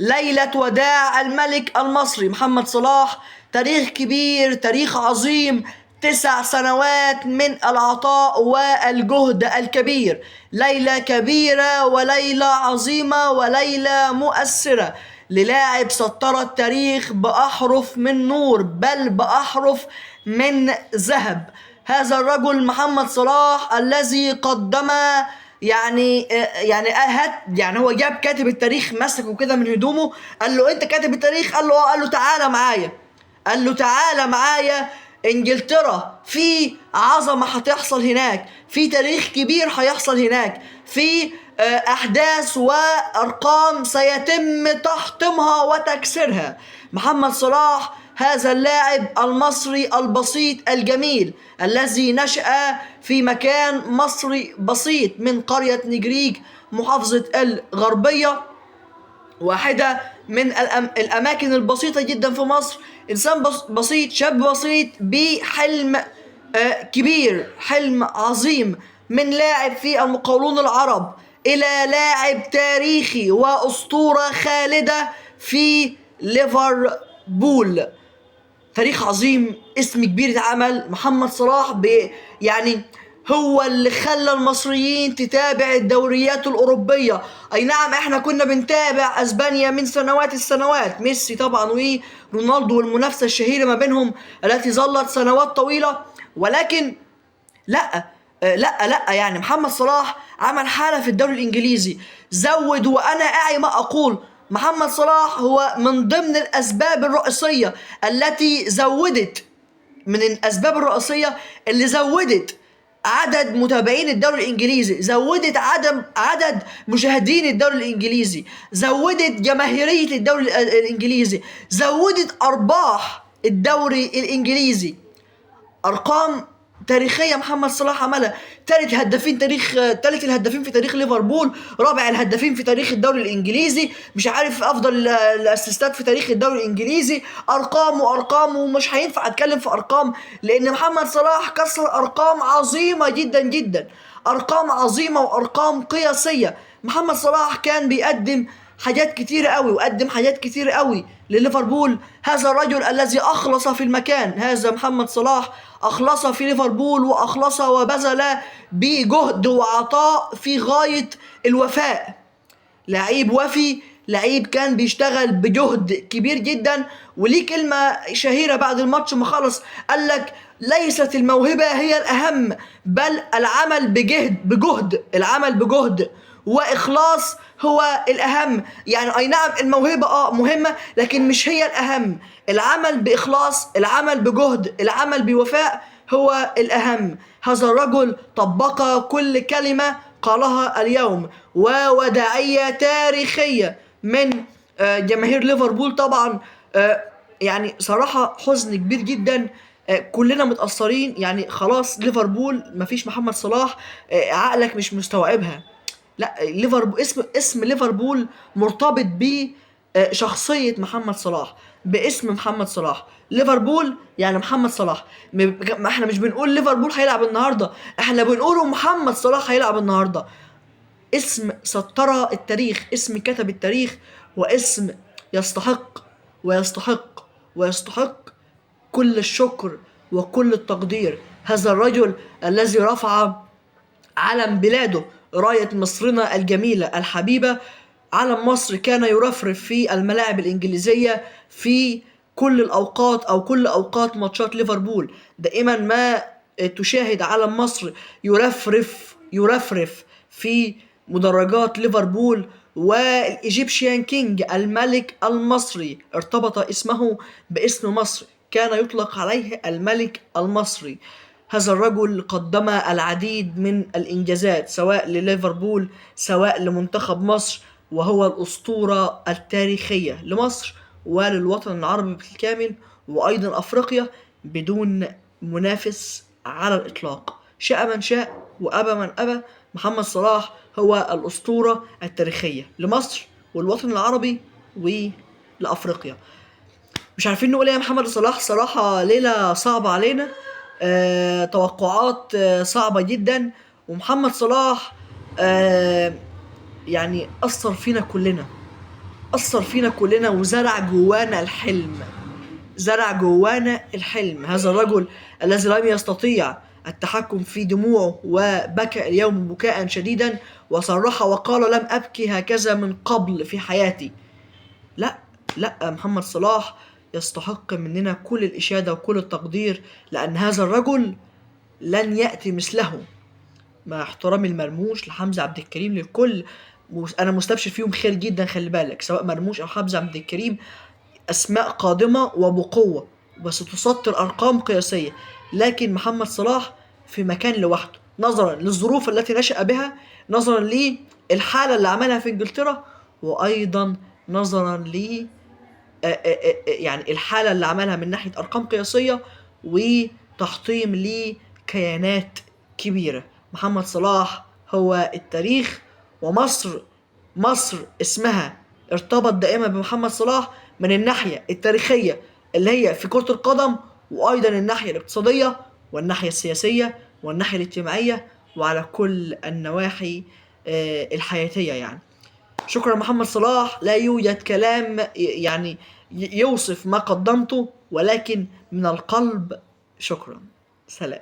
ليلة وداع الملك المصري محمد صلاح. تاريخ كبير، تاريخ عظيم، 9 سنوات من العطاء والجهد الكبير. ليلة كبيرة وليلة عظيمة وليلة مؤثرة للاعب سطر التاريخ بأحرف من نور، بل بأحرف من ذهب. هذا الرجل محمد صلاح الذي قدم يعني هو جاب كاتب التاريخ، مسكه كده من هدومه، قال له انت كاتب التاريخ؟ قال له اه. قال له تعالى معايا. قال له تعالى معايا انجلترا، في عظمة هتحصل هناك، في تاريخ كبير هيحصل هناك، في احداث وارقام سيتم تحطيمها وتكسيرها. محمد صلاح هذا اللاعب المصري البسيط الجميل الذي نشأ في مكان مصري بسيط من قرية نجريج محافظة الغربية، واحدة من الأماكن البسيطة جدا في مصر. إنسان بسيط، شاب بسيط بحلم كبير، حلم عظيم، من لاعب في المقاولون العرب إلى لاعب تاريخي وأسطورة خالدة في ليفربول. تاريخ عظيم، اسم كبير اتعمل. محمد صلاح يعني هو اللي خلى المصريين تتابع الدوريات الأوروبية. أي نعم احنا كنا بنتابع أسبانيا من سنوات السنوات، ميسي طبعا ورونالدو والمنافسة الشهيرة ما بينهم التي ظلت سنوات طويلة، ولكن لا لا يعني محمد صلاح عمل حالة في الدوري الإنجليزي، زود. وأنا أعي ما أقول، محمد صلاح هو من ضمن الأسباب الرئيسية التي زودت، من الأسباب الرئيسية اللي زودت عدد متابعين الدوري الإنجليزي، زودت عدد مشاهدين الدوري الإنجليزي، زودت جماهيرية الدوري الإنجليزي، زودت أرباح الدوري الإنجليزي. أرقام تاريخية محمد صلاح عملها. ثالث الهدافين في تاريخ ليفربول، رابع الهدافين في تاريخ الدوري الانجليزي، مش عارف افضل الاسيستات في تاريخ الدوري الانجليزي. ارقام وارقام، ومش هينفع اتكلم في ارقام لان محمد صلاح كسر ارقام عظيمة جدا جدا، ارقام عظيمة وارقام قياسية. محمد صلاح كان بيقدم حاجات كتيرة قوي، وقدم حاجات كتيرة قوي لليفربول. هذا الرجل الذي أخلص في المكان، هذا محمد صلاح أخلص في ليفربول، وأخلص وبذل بجهد وعطاء في غاية الوفاء. لعيب وفي، لعيب كان بيشتغل بجهد كبير جدا. وليه كلمة شهيرة بعد الماتش ما خلص، قال لك ليست الموهبة هي الأهم، بل العمل العمل بجهد وإخلاص هو الأهم. يعني أي نعم الموهبة مهمة، لكن مش هي الأهم. العمل بإخلاص، العمل بجهد، العمل بوفاء هو الأهم. هذا الرجل طبق كل كلمة قالها اليوم، ووداعية تاريخية من جماهير ليفربول طبعا. يعني صراحة حزن كبير جدا، كلنا متأثرين. يعني خلاص ليفربول مفيش محمد صلاح، عقلك مش مستوعبها. لا، ليفربول، اسم ليفربول مرتبط بشخصية محمد صلاح، باسم محمد صلاح. ليفربول يعني محمد صلاح. ما احنا مش بنقول ليفربول هيلعب النهارده، احنا بنقول محمد صلاح هيلعب النهارده. اسم سطر التاريخ، اسم كتب التاريخ، واسم يستحق ويستحق ويستحق كل الشكر وكل التقدير. هذا الرجل الذي رفع علم بلاده، راية مصرنا الجميلة الحبيبة. علم مصر كان يرفرف في الملاعب الإنجليزية في كل الأوقات، أو كل أوقات ماتشات ليفربول. دائما ما تشاهد علم مصر يرفرف في مدرجات ليفربول. والإيجيبشيان كينج، الملك المصري، ارتبط اسمه باسم مصر، كان يطلق عليه الملك المصري. هذا الرجل قدم العديد من الإنجازات، سواء لليفربول سواء لمنتخب مصر، وهو الأسطورة التاريخية لمصر وللوطن العربي بالكامل، وأيضا أفريقيا بدون منافس على الإطلاق. شاء من شاء وأبى من أبى، محمد صلاح هو الأسطورة التاريخية لمصر والوطن العربي ولأفريقيا. مش عارفين نقول ايه يا محمد صلاح. صراحة ليلة صعبة علينا، توقعات صعبة جدا. ومحمد صلاح يعني أثر فينا كلنا، أثر فينا كلنا وزرع جوانا الحلم. زرع جوانا الحلم. هذا الرجل الذي لم يستطيع التحكم في دموعه وبكى اليوم بكاء شديدا وصرح وقال: لم أبكي هكذا من قبل في حياتي. لا، لا، محمد صلاح يستحق مننا كل الإشادة وكل التقدير، لأن هذا الرجل لن يأتي مثله. مع احترامي المرموش لحمزة عبد الكريم للكل، أنا مستبشر فيهم خير جدا. خلي بالك، سواء مرموش أو حمزة عبد الكريم، أسماء قادمة وبقوة وستسطر أرقام قياسية، لكن محمد صلاح في مكان لوحده، نظرا للظروف التي نشأ بها، نظرا للحالة اللي عملها في إنجلترا، وأيضا نظرا ل يعني الحالة اللي عملها من ناحية أرقام قياسية وتحطيم لكيانات كبيرة. محمد صلاح هو التاريخ، مصر اسمها ارتبط دائما بمحمد صلاح من الناحية التاريخية اللي هي في كرة القدم، وأيضا الناحية الاقتصادية والناحية السياسية والناحية الاجتماعية وعلى كل النواحي الحياتية يعني. شكرا محمد صلاح، لا يوجد كلام يعني يوصف ما قدمته، ولكن من القلب شكرا. سلام.